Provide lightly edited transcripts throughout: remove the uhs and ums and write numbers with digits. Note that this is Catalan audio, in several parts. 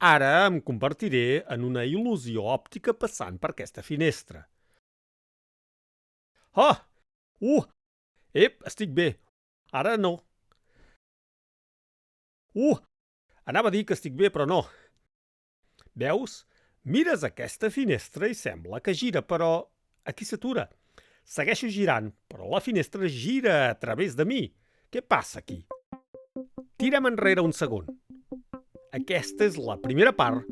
Ara em convertiré en una il·lusió òptica passant per aquesta finestra. Oh! Ep, estic bé. Ara no. Anava a dir que estic bé, però no. Veus? Mires aquesta finestra i sembla que gira, però aquí s'atura. Segueixo girant, però la finestra gira a través de mi. Què passa aquí? Tirem enrere un segon. Aquesta és la primera part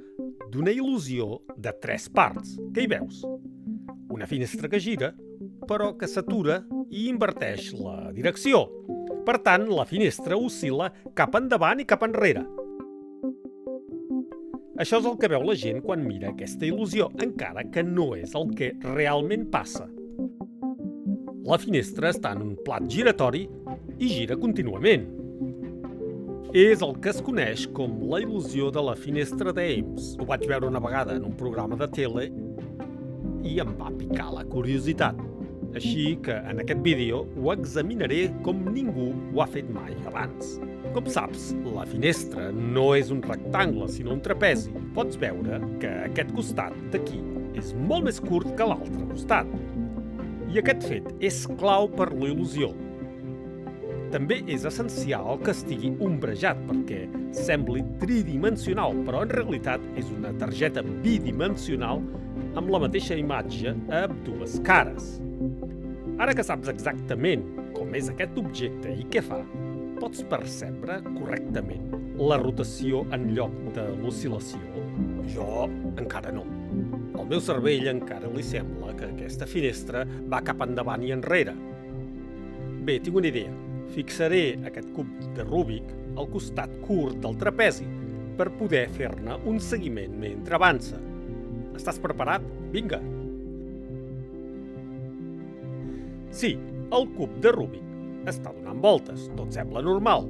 d'una il·lusió de 3 parts. Què hi veus? Una finestra que gira, però que s'atura i inverteix la direcció. Per tant, la finestra oscil·la cap endavant i cap enrere. Això és el que veu la gent quan mira aquesta il·lusió, encara que no és el que realment passa. La finestra està en un plat giratori i gira contínuament. És el que es coneix com la il·lusió de la finestra d'Ames. Ho vaig veure una vegada en un programa de tele i em va picar la curiositat. Així que en aquest vídeo ho examinaré com ningú ho ha fet mai abans. Com saps, la finestra no és un rectangle, sinó un trapezi. Pots veure que aquest costat d'aquí és molt més curt que l'altre costat. I aquest fet és clau per la il·lusió. També és essencial que estigui ombrejat perquè sembli tridimensional, però en realitat és una targeta bidimensional amb la mateixa imatge a dues cares. Ara que saps exactament com és aquest objecte i què fa, pots percebre correctament la rotació en lloc de l'oscil·lació? Jo encara no. Al meu cervell encara li sembla que aquesta finestra va cap endavant i enrere. Bé, tinc una idea. Fixaré aquest cub de Rubik al costat curt del trapezi per poder fer-ne un seguiment mentre avança. Estàs preparat? Vinga! Sí, el cub de Rubik està donant voltes. Tot sembla normal.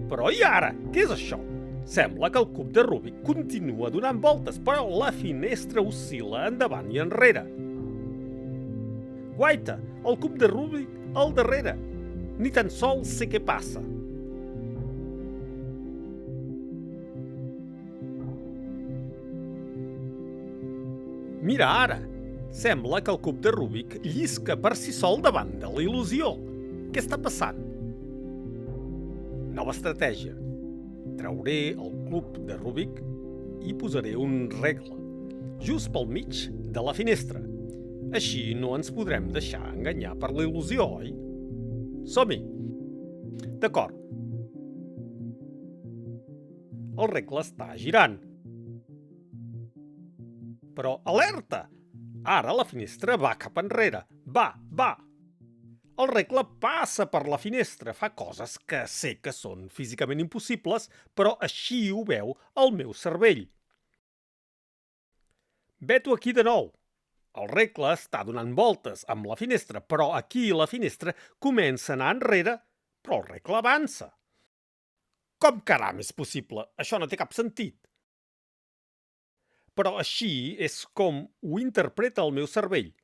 Però i ara? Què és això? Sembla que el cub de Rubik continua donant voltes, però la finestra oscil·la endavant i enrere. Guaita, el cub de Rubik al darrere. Ni tan sols sé què passa. Mira ara! Sembla que el cub de Rubik llisca per si sol davant de la il·lusió. Què està passant? Nova estratègia. Trauré el cub de Rubik i posaré un regle just pel mig de la finestra. Així no ens podrem deixar enganyar per la il·lusió, oi? Som-hi! D'acord. El regle està girant. Però alerta! Ara la finestra va cap enrere. Va! El regle passa per la finestra, fa coses que sé que són físicament impossibles, però així ho veu el meu cervell. Vet-ho aquí de nou. El regle està donant voltes amb la finestra, però aquí la finestra comença a anar enrere, però el regle avança. Com caram és possible? Això no té cap sentit. Però així és com ho interpreta el meu cervell.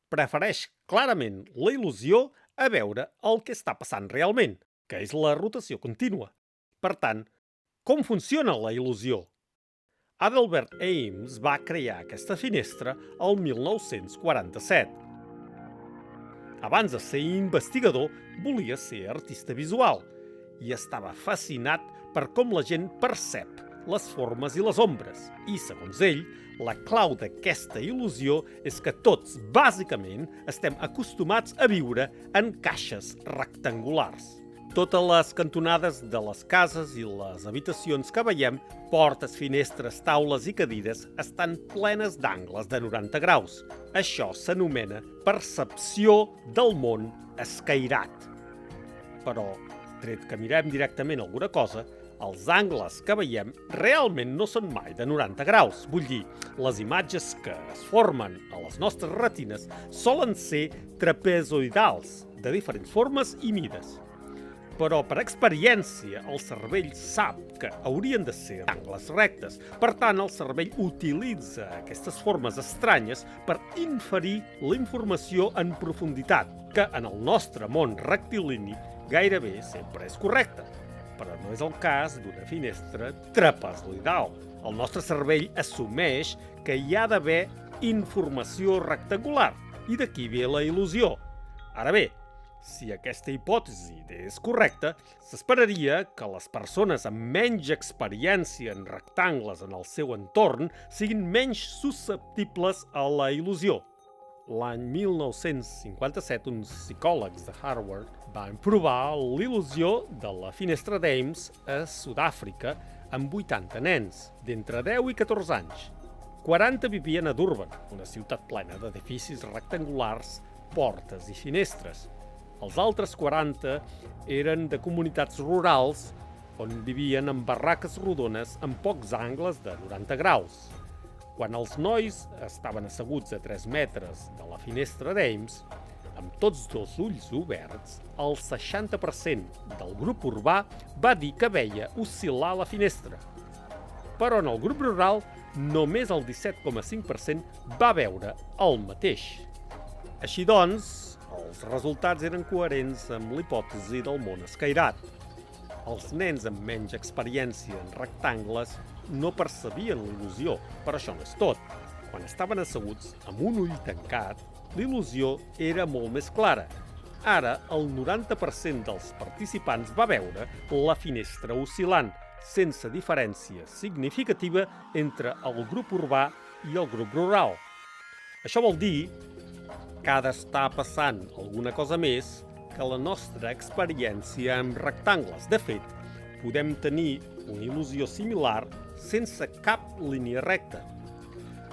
Prefereix clarament la il·lusió a veure el que està passant realment, que és la rotació contínua. Per tant, com funciona la il·lusió? Adelbert Ames va crear aquesta finestra el 1947. Abans de ser investigador, volia ser artista visual i estava fascinat per com la gent percep les formes i les ombres. I, segons ell, la clau d'aquesta il·lusió és que tots, bàsicament, estem acostumats a viure en caixes rectangulars. Totes les cantonades de les cases i les habitacions que veiem, portes, finestres, taules i cadires, estan plenes d'angles de 90 graus. Això s'anomena percepció del món escairat. Però, tret que mirem directament alguna cosa, els angles que veiem realment no són mai de 90 graus. Vull dir, les imatges que es formen a les nostres retines solen ser trapezoidals, de diferents formes i mides. Però per experiència el cervell sap que haurien de ser angles rectes. Per tant, el cervell utilitza aquestes formes estranyes per inferir la informació en profunditat, que en el nostre món rectilini gairebé sempre és correcte, però no és el cas d'una finestra trapezoidal. El nostre cervell assumeix que hi ha d'haver informació rectangular, i d'aquí ve la il·lusió. Ara bé, si aquesta hipòtesi és correcta, s'esperaria que les persones amb menys experiència en rectangles en el seu entorn siguin menys susceptibles a la il·lusió. L'any 1957, uns psicòlegs de Harvard van provar l'il·lusió de la finestra d'Ames a Sud-àfrica amb 80 nens, d'entre 10 i 14 anys. 40 vivien a Durban, una ciutat plena d'edificis rectangulars, portes i finestres. Els altres 40 eren de comunitats rurals on vivien en barraques rodones amb pocs angles de 90 graus. Quan els nois estaven asseguts a 3 metres de la finestra d'Ames, amb tots dos ulls oberts, el 60% del grup urbà va dir que veia oscil·lar la finestra. Però en el grup rural, només el 17,5% va veure el mateix. Així doncs, els resultats eren coherents amb l'hipòtesi del món escairat. Els nens amb menys experiència en rectangles no percebien l'il·lusió, però això no és tot. Quan estaven asseguts amb un ull tancat, l'il·lusió era molt més clara. Ara, el 90% dels participants va veure la finestra oscil·lant, sense diferència significativa entre el grup urbà i el grup rural. Això vol dir que ha d'estar passant alguna cosa més que la nostra experiència amb rectangles. De fet, podem tenir una il·lusió similar sense cap línia recta.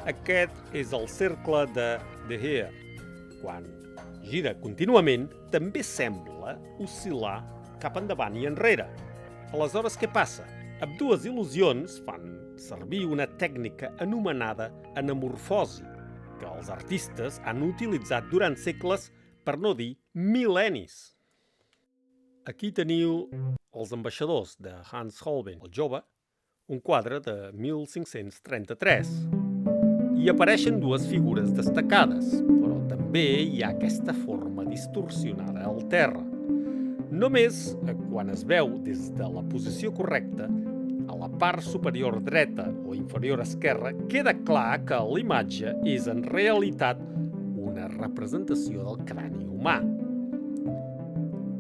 Aquest és el cercle de De Geer. Quan gira contínuament, també sembla oscil·lar cap endavant i enrere. Aleshores, què passa? Ambdues il·lusions fan servir una tècnica anomenada anamorfosi, que els artistes han utilitzat durant segles, per no dir mil·lennis. Aquí teniu Els ambaixadors de Hans Holbein, el jove, un quadre de 1533. Hi apareixen dues figures destacades, però també hi ha aquesta forma distorsionada al terra. Només quan es veu des de la posició correcta, a la part superior dreta o inferior esquerra, queda clar que l'imatge és en realitat una representació del crani humà.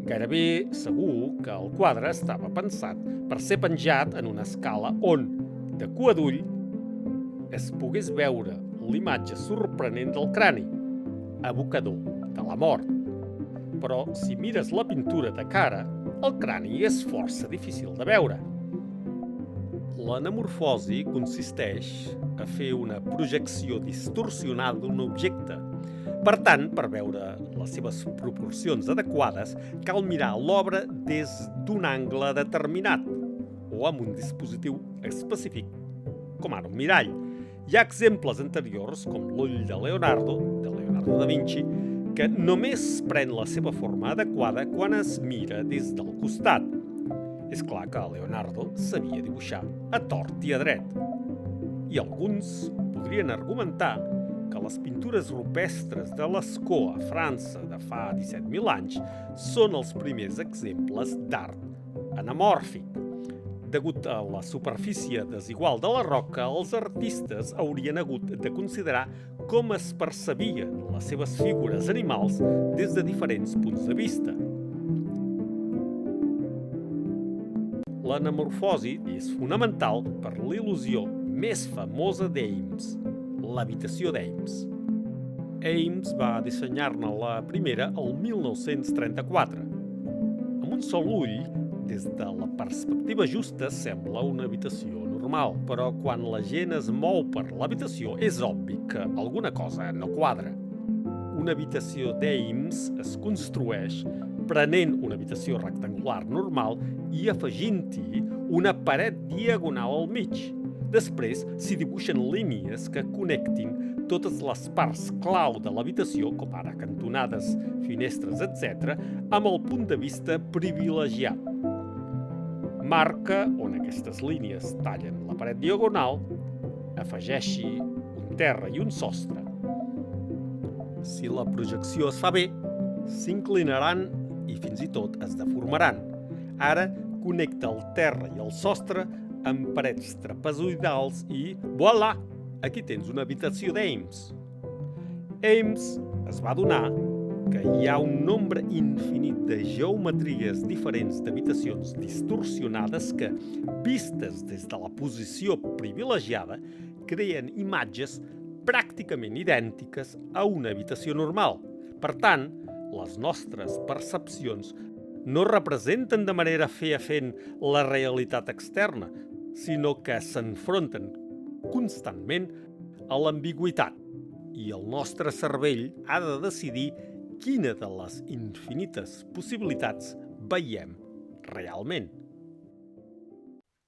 Gairebé segur que el quadre estava pensat per ser penjat en una escala on, de cua d'ull, es pogués veure l'imatge sorprenent del crani, evocador de la mort. Però si mires la pintura de cara, el crani és força difícil de veure. L'anamorfosi consisteix a fer una projecció distorsionada d'un objecte. Per tant, per veure les seves proporcions adequades, cal mirar l'obra des d'un angle determinat o amb un dispositiu específic, com ara un mirall. Hi ha exemples anteriors, com l'ull de Leonardo da Vinci, que només pren la seva forma adequada quan es mira des del costat. És clar que Leonardo sabia dibuixar a tort i a dret. I alguns podrien argumentar que les pintures rupestres de Lascaux a França de fa 17.000 anys són els primers exemples d'art anamòrfic. Degut a la superfície desigual de la roca, els artistes haurien hagut de considerar com es percebien les seves figures animals des de diferents punts de vista. L'anamorfosi és fonamental per l'il·lusió més famosa d'Ames, l'habitació d'Ames. Ames va dissenyar-ne la primera el 1934. Amb un sol ull, des de la perspectiva justa, sembla una habitació normal, però quan la gent es mou per l'habitació és obvi que alguna cosa no quadra. Una habitació d'Ames es construeix prenent una habitació rectangular normal i afegint-hi una paret diagonal al mig. Després s'hi dibuixen línies que connectin totes les parts clau de l'habitació, com ara cantonades, finestres, etc., amb el punt de vista privilegiat. Marca on aquestes línies tallen la paret diagonal, afegeixi un terra i un sostre. Si la projecció es fa bé, s'inclinaran i fins i tot es deformaran. Ara connecta el terra i el sostre amb parets trapezoidals i voilà! Aquí tens una habitació d'Ames. Ames es va adonar que hi ha un nombre infinit de geometries diferents d'habitacions distorsionades que, vistes des de la posició privilegiada, creen imatges pràcticament idèntiques a una habitació normal. Per tant, les nostres percepcions no representen de manera fefaent la realitat externa, sinó que s'enfronten constantment a l'ambigüitat i el nostre cervell ha de decidir quina de les infinites possibilitats veiem realment.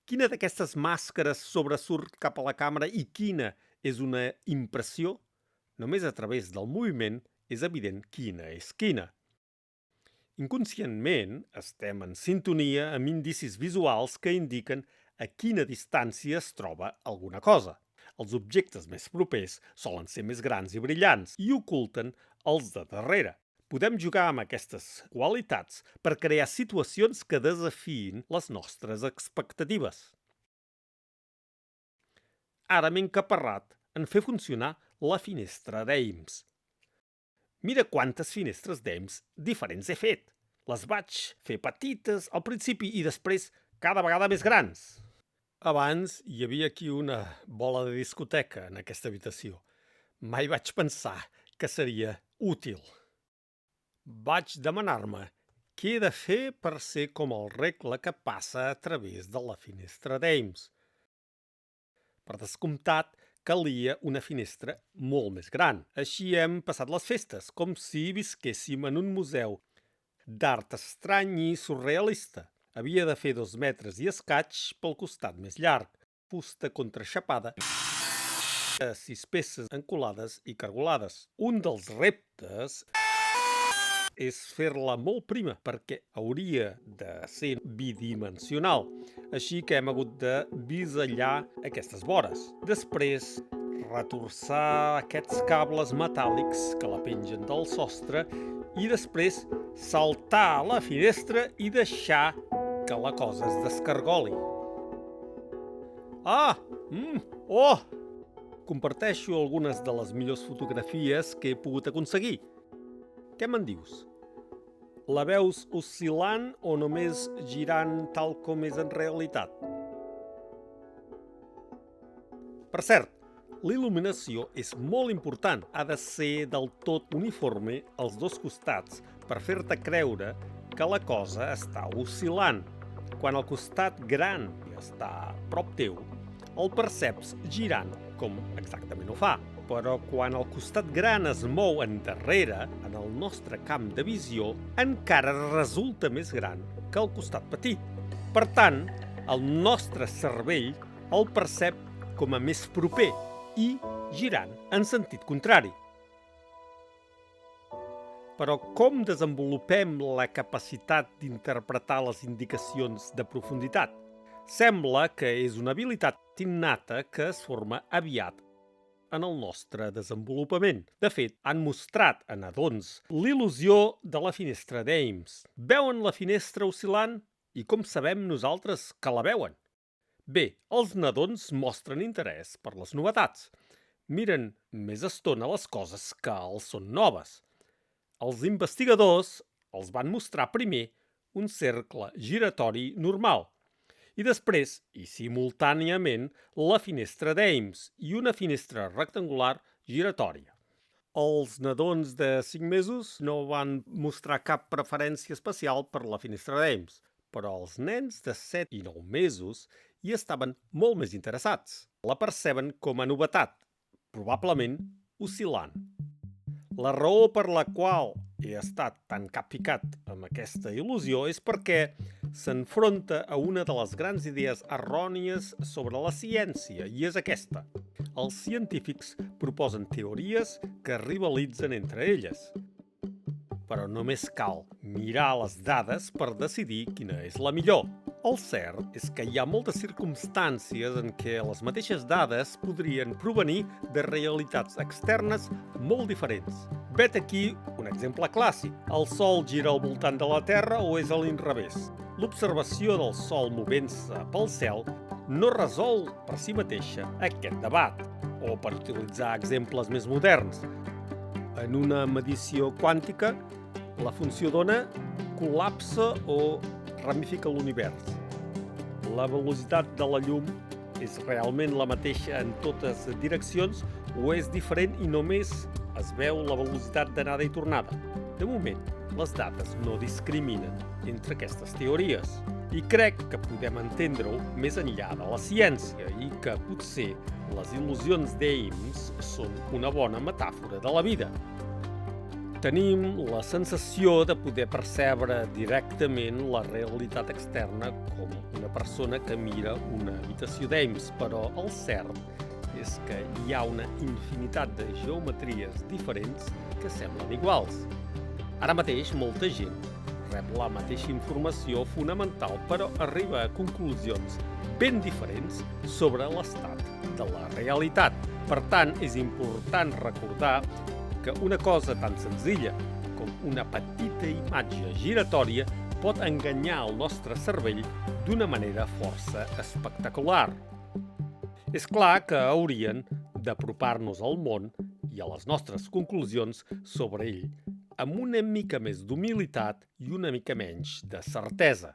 Quina d'aquestes màscares sobresurt cap a la càmera i quina és una impressió? Només a través del moviment és evident quina és quina. Inconscientment estem en sintonia amb indicis visuals que indiquen a quina distància es troba alguna cosa. Els objectes més propers solen ser més grans i brillants i oculten els de darrere. Podem jugar amb aquestes qualitats per crear situacions que desafiïn les nostres expectatives. Ara m'he encaparrat en fer funcionar la finestra d'Ames. Mira quantes finestres d'Ames diferents he fet. Les vaig fer petites al principi i després cada vegada més grans. Abans hi havia aquí una bola de discoteca en aquesta habitació. Mai vaig pensar que seria útil. Vaig demanar-me què he de fer per ser com el regle que passa a través de la finestra d'Ames. Per descomptat, calia una finestra molt més gran. Així hem passat les festes, com si visquéssim en un museu d'art estrany i surrealista. Havia de fer 2 metres i escaig pel costat més llarg, fusta contraxapada, 6 peces encolades i cargolades. Un dels reptes és fer-la molt prima, perquè hauria de ser bidimensional. Així que hem hagut de bisellar aquestes vores. Després, retorçar aquests cables metàl·lics que la pengen del sostre i després saltar a la finestra i deixar que la cosa es descargoli. Oh! Comparteixo algunes de les millors fotografies que he pogut aconseguir. Què me'n dius? La veus oscil·lant o només girant tal com és en realitat? Per cert, la il·luminació és molt important. Ha de ser del tot uniforme als 2 costats per fer-te creure que la cosa està oscil·lant. Quan el costat gran està a prop teu, el perceps girant com exactament ho fa. Però quan el costat gran es mou endarrere, en el nostre camp de visió, encara resulta més gran que el costat petit. Per tant, el nostre cervell el percep com a més proper i girant en sentit contrari. Però com desenvolupem la capacitat d'interpretar les indicacions de profunditat? Sembla que és una habilitat innata que es forma aviat en el nostre desenvolupament. De fet, han mostrat a nadons l'il·lusió de la finestra d'Ames. Veuen la finestra oscil·lant? I com sabem nosaltres que la veuen? Bé, els nadons mostren interès per les novetats. Miren més estona les coses que els són noves. Els investigadors els van mostrar primer un cercle giratori normal i després, i simultàniament, la finestra d'Ames i una finestra rectangular giratòria. Els nadons de 5 mesos no van mostrar cap preferència especial per la finestra d'Ames, però els nens de 7 i 9 mesos hi estaven molt més interessats. La perceben com a novetat, probablement oscil·lant. La raó per la qual he estat tan capficat amb aquesta il·lusió és perquè s'enfronta a una de les grans idees errònies sobre la ciència, i és aquesta. Els científics proposen teories que rivalitzen entre elles. però només cal mirar les dades per decidir quina és la millor. El cert és que hi ha moltes circumstàncies en què les mateixes dades podrien provenir de realitats externes molt diferents. Vet aquí un exemple clàssic. El Sol gira al voltant de la Terra o és a l'inrevés? L'observació del Sol movent-se pel cel no resol per si mateixa aquest debat. O, per utilitzar exemples més moderns, en una medició quàntica, la funció d'ona col·lapsa o ramifica l'univers. La velocitat de la llum és realment la mateixa en totes direccions o és diferent i només es veu la velocitat d'anada i tornada? De moment, les dades no discriminen entre aquestes teories i crec que podem entendre-ho més enllà de la ciència i que potser les il·lusions d'Ames són una bona metàfora de la vida. Tenim la sensació de poder percebre directament la realitat externa com una persona que mira una habitació d'Ames, però el cert és que hi ha una infinitat de geometries diferents que semblen iguals. Ara mateix molta gent rep la mateixa informació fonamental, però arriba a conclusions ben diferents sobre l'estat de la realitat. Per tant, és important recordar que una cosa tan senzilla com una petita imatge giratòria pot enganyar el nostre cervell d'una manera força espectacular. És clar que haurien d'apropar-nos al món i a les nostres conclusions sobre ell amb una mica més d'humilitat i una mica menys de certesa.